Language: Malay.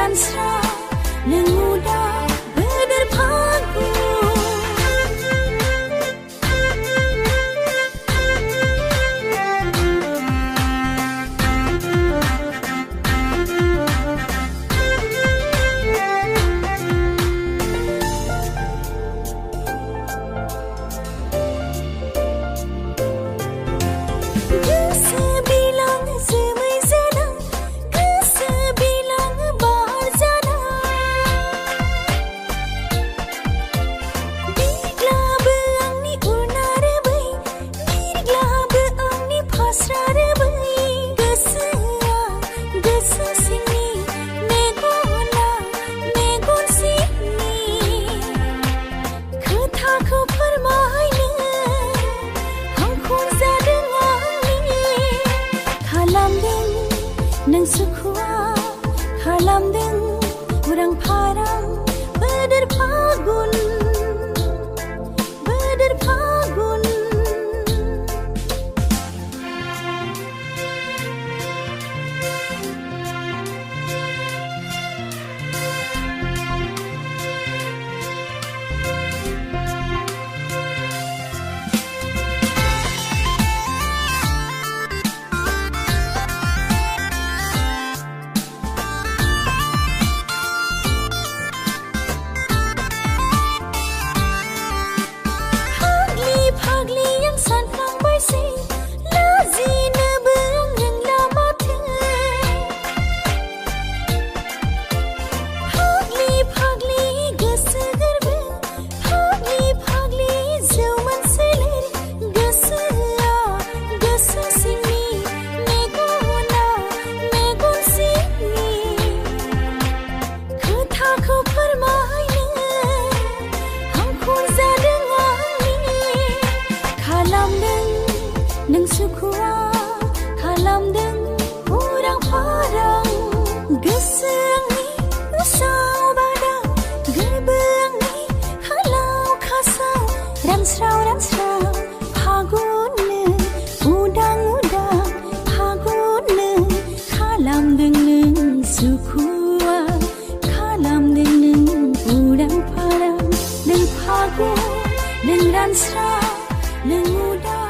ransra nang muda berderpagu. Nang sukua kalamdeng urang parang berderpagun berderpagun. Nang sukua kalamdeng urang parang gesang ni usau badang gerbang ni halau kasau ransrau pagun udang pagun kalamdeng nang sukua kalamdeng nang urang parang nang pagun nang ransrau nang udang.